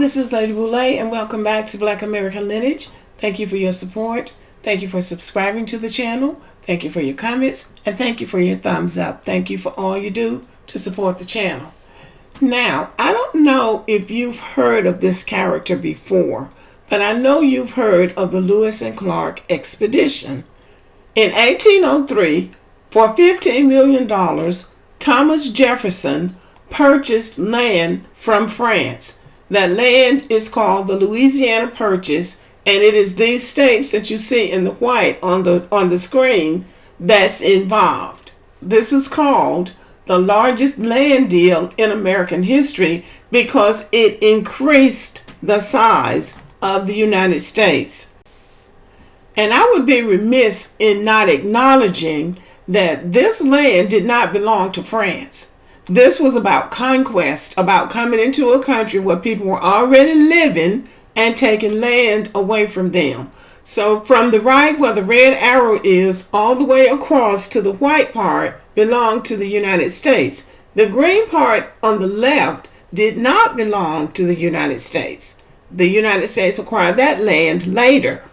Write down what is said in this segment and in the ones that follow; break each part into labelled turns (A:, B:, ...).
A: this is Lady Boulay, and welcome back to Black American Lineage. Thank you for your support. Thank you for subscribing to the channel. Thank you for your comments, and thank you for your thumbs up. Thank you for all you do to support the channel. Now, I don't know if you've heard of this character before, but I know you've heard of the Lewis and Clark expedition. In 1803, for $15 million, Thomas Jefferson purchased land from France. That land is called the Louisiana Purchase, and it is these states that you see in the white on the screen that's involved. This is called the largest land deal in American history because it increased the size of the United States. And I would be remiss in not acknowledging that this land did not belong to France. This was about conquest, about coming into a country where people were already living and taking land away from them. So from the right where the red arrow is all the way across to the white part belonged to the United States. The green part on the left did not belong to the United States. The United States acquired that land later.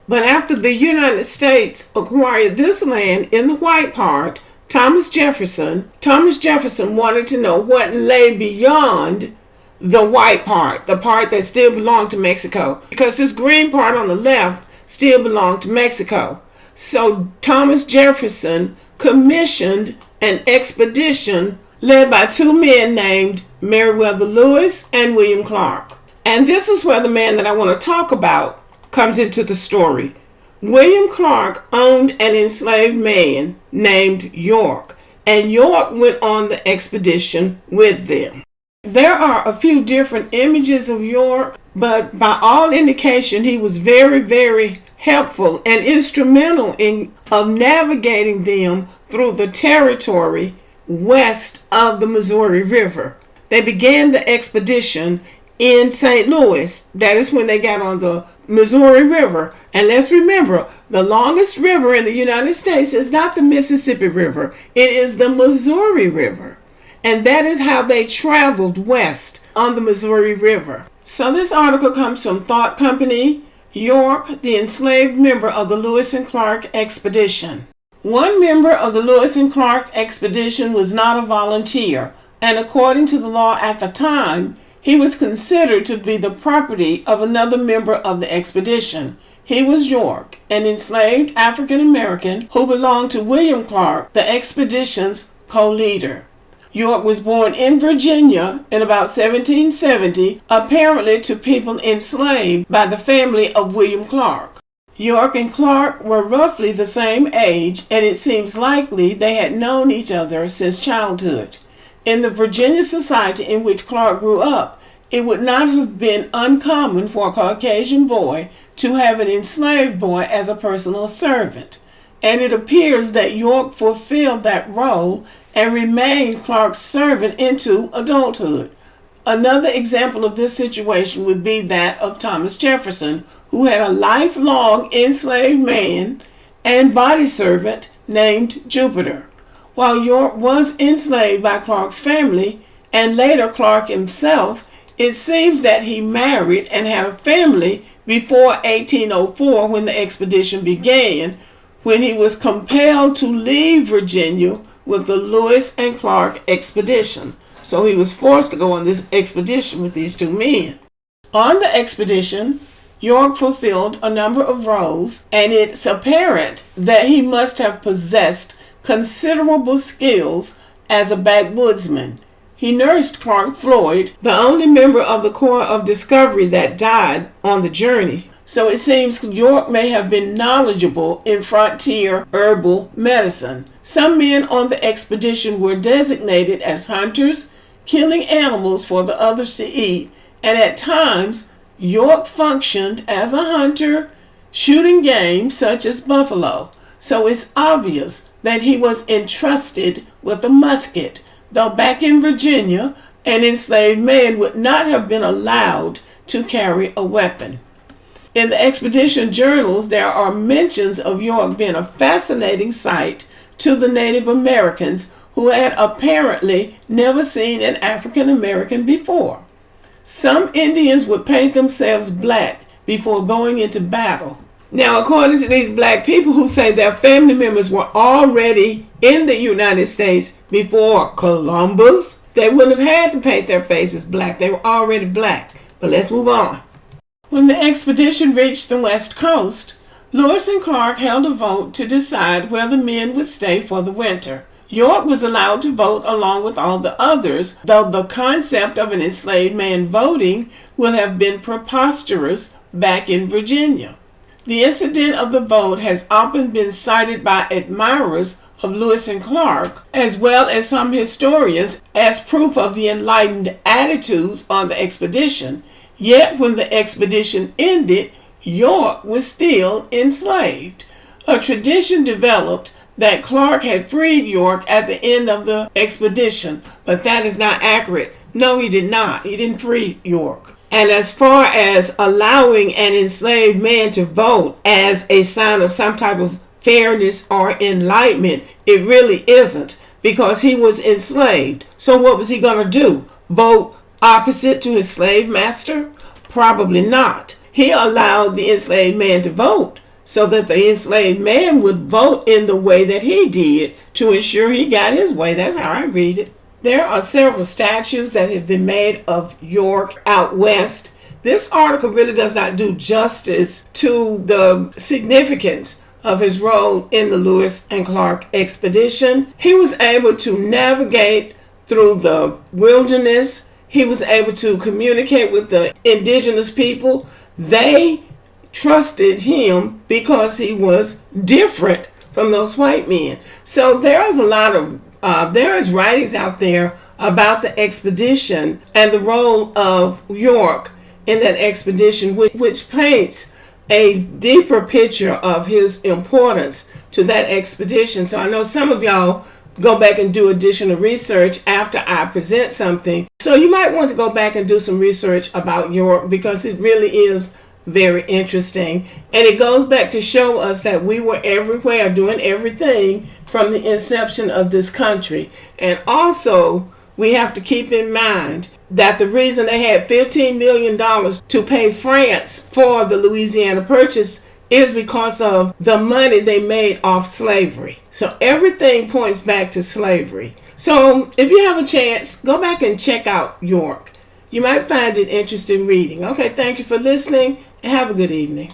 A: But after the United States acquired this land in the white part, Thomas Jefferson wanted to know what lay beyond the white part, the part that still belonged to Mexico, because this green part on the left still belonged to Mexico. So Thomas Jefferson commissioned an expedition led by two men named Meriwether Lewis and William Clark. And this is where the man that I want to talk about comes into the story. William Clark owned an enslaved man named York, and York went on the expedition with them. There are a few different images of York, but by all indication, he was very, very helpful and instrumental of navigating them through the territory west of the Missouri River. They began the expedition in St. Louis. That is when they got on the Missouri River. And let's remember, the longest river in the United States is not the Mississippi River. It is the Missouri River. And that is how they traveled west on the Missouri River. So this article comes from Thought Company. York, the enslaved member of the Lewis and Clark expedition. One member of the Lewis and Clark expedition was not a volunteer, and according to the law at the time, he was considered to be the property of another member of the expedition. He was York, an enslaved African American who belonged to William Clark, the expedition's co-leader. York was born in Virginia in about 1770, apparently to people enslaved by the family of William Clark. York and Clark were roughly the same age, and it seems likely they had known each other since childhood. In the Virginia society in which Clark grew up, it would not have been uncommon for a Caucasian boy to have an enslaved boy as a personal servant, and it appears that York fulfilled that role and remained Clark's servant into adulthood. Another example of this situation would be that of Thomas Jefferson, who had a lifelong enslaved man and body servant named Jupiter. While York was enslaved by Clark's family, and later Clark himself, it seems that he married and had a family before 1804 when the expedition began, when he was compelled to leave Virginia with the Lewis and Clark expedition. So he was forced to go on this expedition with these two men. On the expedition, York fulfilled a number of roles, and it's apparent that he must have possessed considerable skills as a backwoodsman. He nursed Clark Floyd, the only member of the Corps of Discovery that died on the journey. So it seems York may have been knowledgeable in frontier herbal medicine. Some men on the expedition were designated as hunters, killing animals for the others to eat, and at times York functioned as a hunter, shooting game such as buffalo. So it's obvious that he was entrusted with a musket, though back in Virginia, an enslaved man would not have been allowed to carry a weapon. In the expedition journals, there are mentions of York being a fascinating sight to the Native Americans who had apparently never seen an African American before. Some Indians would paint themselves black before going into battle. Now, according to these black people who say their family members were already in the United States before Columbus, they wouldn't have had to paint their faces black. They were already black. But let's move on. When the expedition reached the West Coast, Lewis and Clark held a vote to decide where the men would stay for the winter. York was allowed to vote along with all the others, though the concept of an enslaved man voting would have been preposterous back in Virginia. The incident of the vote has often been cited by admirers of Lewis and Clark, as well as some historians, as proof of the enlightened attitudes on the expedition. Yet when the expedition ended, York was still enslaved. A tradition developed that Clark had freed York at the end of the expedition, but that is not accurate. No, he did not. He didn't free York. And as far as allowing an enslaved man to vote as a sign of some type of fairness or enlightenment, it really isn't, because he was enslaved. So what was he going to do? Vote opposite to his slave master? Probably not. He allowed the enslaved man to vote so that the enslaved man would vote in the way that he did to ensure he got his way. That's how I read it. There are several statues that have been made of York out west. This article really does not do justice to the significance of his role in the Lewis and Clark expedition. He was able to navigate through the wilderness. He was able to communicate with the indigenous people. They trusted him because he was different from those white men. So there is a lot of there is writings out there about the expedition and the role of York in that expedition, which paints a deeper picture of his importance to that expedition. So I know some of y'all go back and do additional research after I present something. So you might want to go back and do some research about York, because it really is very interesting. And it goes back to show us that we were everywhere doing everything from the inception of this country. And also, we have to keep in mind that the reason they had $15 million to pay France for the Louisiana Purchase is because of the money they made off slavery. So everything points back to slavery. So if you have a chance, go back and check out York. You might find it interesting reading. Okay, thank you for listening and have a good evening.